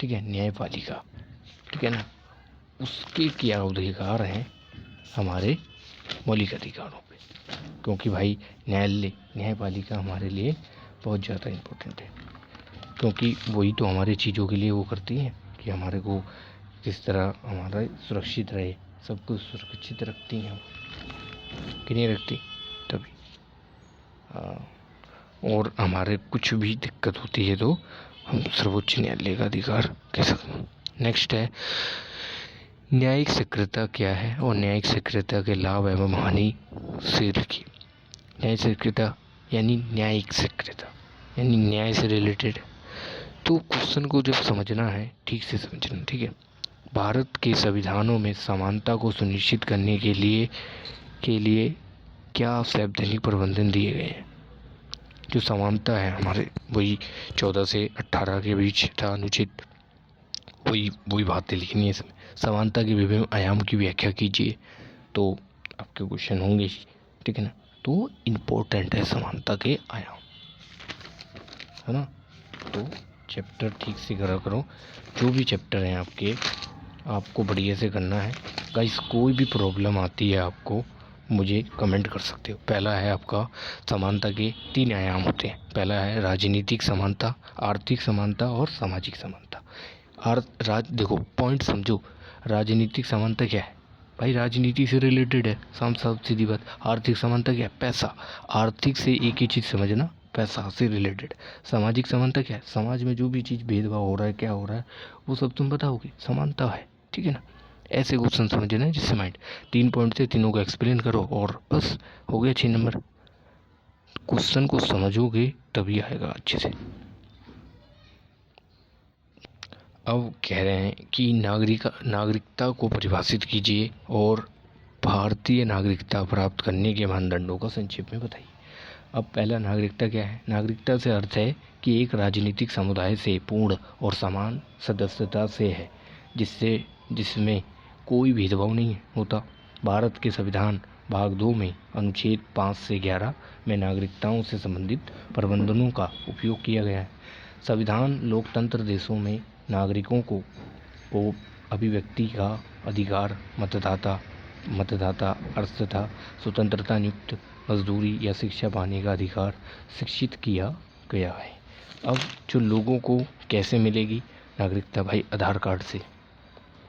ठीक है, न्यायपालिका, ठीक है ना, उसके क्या अधिकार हैं हमारे मौलिक अधिकारों पे। क्योंकि भाई न्यायपालिका हमारे लिए बहुत ज़्यादा इम्पोर्टेंट है, क्योंकि वही तो हमारे चीज़ों के लिए वो करती है कि हमारे को किस तरह हमारा सुरक्षित रहे, सब कुछ सुरक्षित रखती हैं, कि नहीं रखती तभी। और हमारे कुछ भी दिक्कत होती है तो हम सर्वोच्च न्यायालय का अधिकार कह सकते हैं। नेक्स्ट है, न्यायिक सक्रियता क्या है और न्यायिक सक्रियता के लाभ एवं हानि से लिखिए। न्यायिक सक्रियता यानी न्यायिक सक्रियता यानी न्याय से रिलेटेड। तो क्वेश्चन को जब समझना है ठीक से समझना, ठीक है। भारत के संविधानों में समानता को सुनिश्चित करने के लिए क्या संवैधानिक प्रबंधन दिए गए हैं। जो समानता है हमारे, वही 14 से 18 के बीच था अनुच्छेद, वही बातें लिखनी है इसमें। समानता के विभिन्न आयाम की व्याख्या कीजिए, तो आपके क्वेश्चन होंगे, ठीक है ना। तो इम्पोर्टेंट है समानता के आयाम, है ना। तो चैप्टर ठीक से करा करो, जो भी चैप्टर हैं आपके, आपको बढ़िया से करना है। गाइस कोई भी प्रॉब्लम आती है आपको मुझे कमेंट कर सकते हो। पहला है आपका समानता के 3 आयाम होते हैं। पहला है राजनीतिक समानता, आर्थिक समानता और सामाजिक समानता। देखो पॉइंट समझो। राजनीतिक समानता क्या है भाई, राजनीति से रिलेटेड है, साफ सीधी बात। आर्थिक समानता क्या है, पैसा। आर्थिक से एक ही चीज़ समझना, पैसा से रिलेटेड। सामाजिक समानता क्या है, समाज में जो भी चीज़ भेदभाव हो रहा है, क्या हो रहा है, वो सब तुम बताओगे, समानता है, ठीक है ना। ऐसे क्वेश्चन समझना है जिससे माइंड 3 पॉइंट से तीनों को एक्सप्लेन करो और बस हो गया 6 नंबर। क्वेश्चन को समझोगे तभी आएगा अच्छे से। अब कह रहे हैं कि नागरिकता को परिभाषित कीजिए और भारतीय नागरिकता प्राप्त करने के मानदंडों का संक्षेप में बताइए। अब पहला, नागरिकता क्या है। नागरिकता से अर्थ है कि एक राजनीतिक समुदाय से पूर्ण और समान सदस्यता से है, जिसमें कोई भेदभाव नहीं होता। भारत के संविधान भाग 2 में अनुच्छेद 5 से 11 में नागरिकताओं से संबंधित प्रबंधनों का उपयोग किया गया है। संविधान लोकतंत्र देशों में नागरिकों को अभिव्यक्ति का अधिकार, मतदाता अर्थतथा स्वतंत्रता, नियुक्त मजदूरी या शिक्षा पाने का अधिकार शिक्षित किया गया है। अब जो लोगों को कैसे मिलेगी नागरिकता, भाई आधार कार्ड से।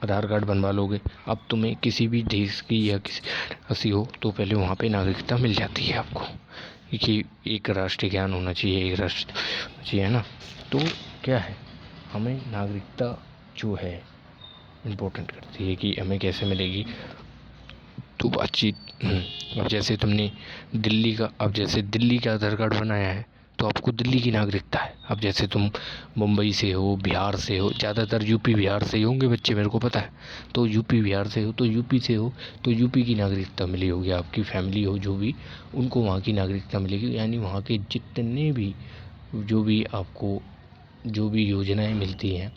आधार कार्ड बनवा लोगे, अब तुम्हें किसी भी देश की या किसी हो तो पहले वहाँ पे नागरिकता मिल जाती है आपको, कि एक राष्ट्रीय ज्ञान होना चाहिए, एक राष्ट्र चाहिए, है ना। तो क्या है, हमें नागरिकता जो है इम्पोर्टेंट करती है कि हमें कैसे मिलेगी। तो बातचीत अब जैसे तुमने दिल्ली का आधार कार्ड बनाया है तो आपको दिल्ली की नागरिकता है। अब जैसे तुम मुंबई से हो, बिहार से हो, ज़्यादातर यूपी बिहार से ही होंगे बच्चे, मेरे को पता है। तो यूपी बिहार से हो तो यूपी से हो तो यूपी की नागरिकता मिली होगी। आपकी फैमिली हो जो भी, उनको वहाँ की नागरिकता मिलेगी। यानी वहाँ के जितने भी जो भी योजनाएं मिलती हैं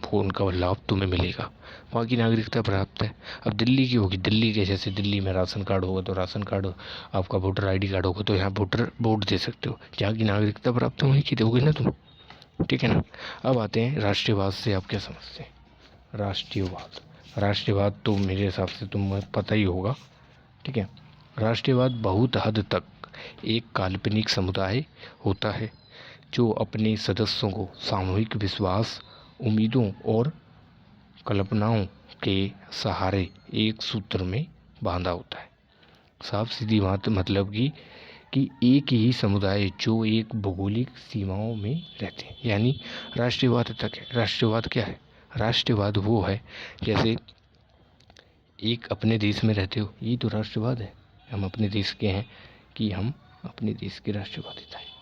वो उनका लाभ तुम्हें मिलेगा, वहाँ की नागरिकता प्राप्त है। अब दिल्ली की होगी, दिल्ली के जैसे दिल्ली में राशन कार्ड होगा तो राशन कार्ड, आपका वोटर आईडी कार्ड होगा तो यहाँ वोट दे सकते हो। जहाँ की नागरिकता प्राप्त है वहीं की दोगे ना तुम, ठीक है ना। अब आते हैं राष्ट्रीयवाद से आप क्या समझते हैं। राष्ट्रीयवाद तो मेरे हिसाब से तुम्हें पता ही होगा, ठीक है। राष्ट्रीयवाद बहुत हद तक एक काल्पनिक समुदाय होता है जो अपने सदस्यों को सामूहिक विश्वास, उम्मीदों और कल्पनाओं के सहारे एक सूत्र में बांधा होता है। साफ सीधी बात मतलब कि एक ही समुदाय जो एक भौगोलिक सीमाओं में रहते हैं, यानी राष्ट्रीयवाद तक है। राष्ट्रीयवाद क्या है, राष्ट्रीयवाद वो है जैसे एक अपने देश में रहते हो, यही तो राष्ट्रवाद है। हम अपने देश के हैं कि हम अपने देश के राष्ट्रवादिता है।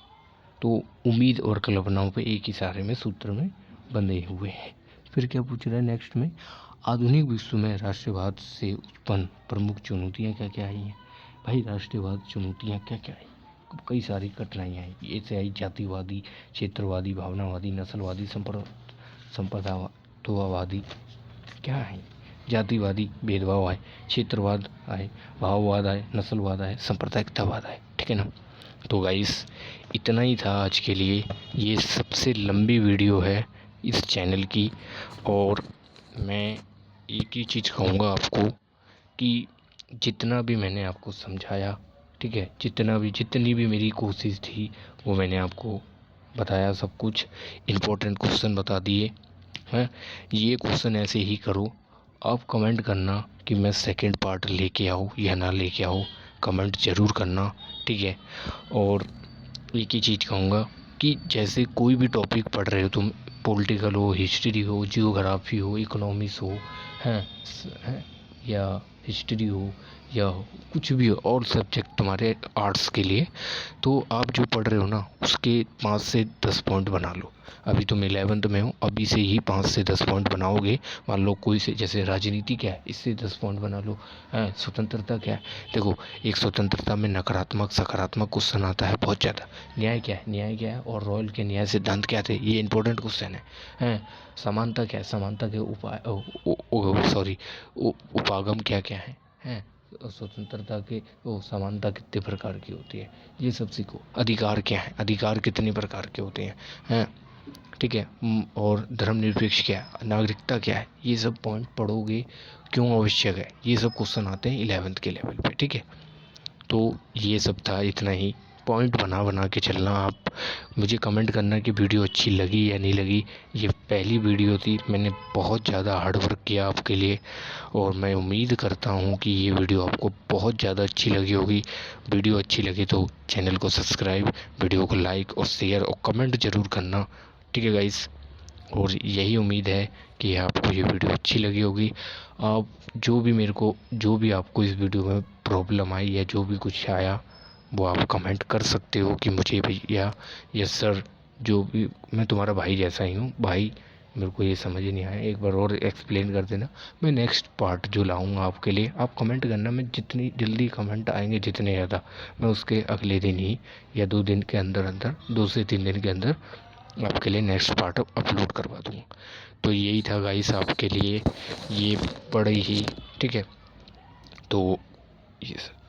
तो उम्मीद और कल्पनाओं पे एक ही सारे में सूत्र में बंधे हुए हैं। फिर क्या पूछ रहा है नेक्स्ट में, आधुनिक विश्व में राष्ट्रवाद से उत्पन्न प्रमुख चुनौतियाँ क्या क्या आई हैं। भाई राष्ट्रवाद चुनौतियाँ क्या क्या आई, कई सारी कठिनाइयाँ आई। ऐसे आई जातिवादी, क्षेत्रवादी, भावनावादी, नस्लवादी, संप्रदायवादी, क्या है, जातिवादी भेदभाव आए, क्षेत्रवाद आए, भाववाद आए, नस्लवाद आए, सांप्रदायिकतावाद आए, ठीक है ना। तो गाइस इतना ही था आज के लिए। ये सबसे लंबी वीडियो है इस चैनल की, और मैं एक ही चीज़ कहूँगा आपको कि जितना भी मैंने आपको समझाया, ठीक है, जितनी भी मेरी कोशिश थी वो मैंने आपको बताया, सब कुछ इम्पोर्टेंट क्वेश्चन बता दिए हैं। ये क्वेश्चन ऐसे ही करो। आप कमेंट करना कि मैं सेकंड पार्ट लेके आऊँ या ना लेके आऊँ, कमेंट ज़रूर करना, ठीक है। और एक ही चीज़ कहूँगा कि जैसे कोई भी टॉपिक पढ़ रहे हो तुम, पॉलिटिकल हो, हिस्ट्री हो, जियोग्राफी हो, इकोनॉमिक्स हो, हैं या हिस्ट्री हो या कुछ भी हो, और सब्जेक्ट तुम्हारे आर्ट्स के लिए, तो आप जो पढ़ रहे हो ना उसके 5 से 10 पॉइंट बना लो। अभी तुम 11th में हो, अभी से ही 5 से 10 पॉइंट बनाओगे। मान लो कोई से, जैसे राजनीति क्या है, इससे 10 पॉइंट बना लो। स्वतंत्रता क्या है, देखो एक स्वतंत्रता में नकारात्मक सकारात्मक क्वेश्चन आता है बहुत ज़्यादा। न्याय क्या है, न्याय क्या है, और रॉयल के न्याय सिद्धांत क्या थे, ये इंपॉर्टेंट क्वेश्चन है। समानता क्या है, समानता के उपाय सॉरी उपागम क्या क्या है, स्वतंत्रता के समानता कितने प्रकार की होती है, ये सब सीखो। अधिकार क्या है, अधिकार कितने प्रकार के होते हैं, ठीक है। और धर्मनिरपेक्ष क्या है, नागरिकता क्या है, ये सब पॉइंट पढ़ोगे, क्यों आवश्यक है, ये सब क्वेश्चन आते हैं 11th के लेवल पे, ठीक है। तो ये सब था, इतना ही पॉइंट बना बना के चलना। आप मुझे कमेंट करना कि वीडियो अच्छी लगी या नहीं लगी। ये पहली वीडियो थी, मैंने बहुत ज़्यादा हार्ड वर्क किया आपके लिए, और मैं उम्मीद करता हूँ कि ये वीडियो आपको बहुत ज़्यादा अच्छी लगी होगी। वीडियो अच्छी लगी तो चैनल को सब्सक्राइब, वीडियो को लाइक और शेयर और कमेंट ज़रूर करना, ठीक है गाइस। और यही उम्मीद है कि आपको ये वीडियो अच्छी लगी होगी। आप जो भी आपको इस वीडियो में प्रॉब्लम आई या जो भी कुछ आया, वो आप कमेंट कर सकते हो कि मुझे भैया, यस सर, जो भी, मैं तुम्हारा भाई जैसा ही हूँ भाई, मेरे को ये समझ नहीं आया, एक बार और एक्सप्लेन कर देना। मैं नेक्स्ट पार्ट जो लाऊंगा आपके लिए, आप कमेंट करना। मैं जितनी जल्दी कमेंट आएंगे, जितने ज़्यादा, मैं उसके अगले दिन ही या 2 दिन के अंदर अंदर, 2 से 3 दिन के अंदर आपके लिए नेक्स्ट पार्ट अपलोड करवा दूँगा। तो यही था गाइस आपके लिए ये बड़ी ही, ठीक है। तो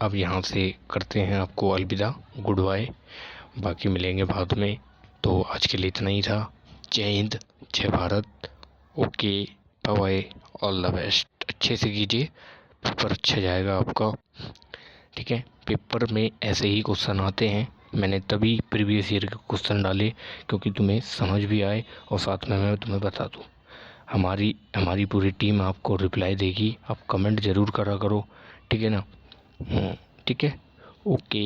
अब यहाँ से करते हैं आपको अलविदा, गुड बाय, बाकी मिलेंगे बाद में। तो आज के लिए इतना ही था। जय हिंद, जय Bharat, okay, bye bye, all the best. अच्छे से कीजिए, पेपर अच्छा जाएगा आपका, ठीक है। पेपर में ऐसे ही क्वेश्चन आते हैं, मैंने तभी प्रीवियस ईयर के क्वेश्चन डाले क्योंकि तुम्हें समझ भी आए, और साथ में मैं तुम्हें बता दूँ। हमारी पूरी टीम आपको रिप्लाई देगी, आप कमेंट ज़रूर करा करो, ठीक है ना। ठीक है, ओके।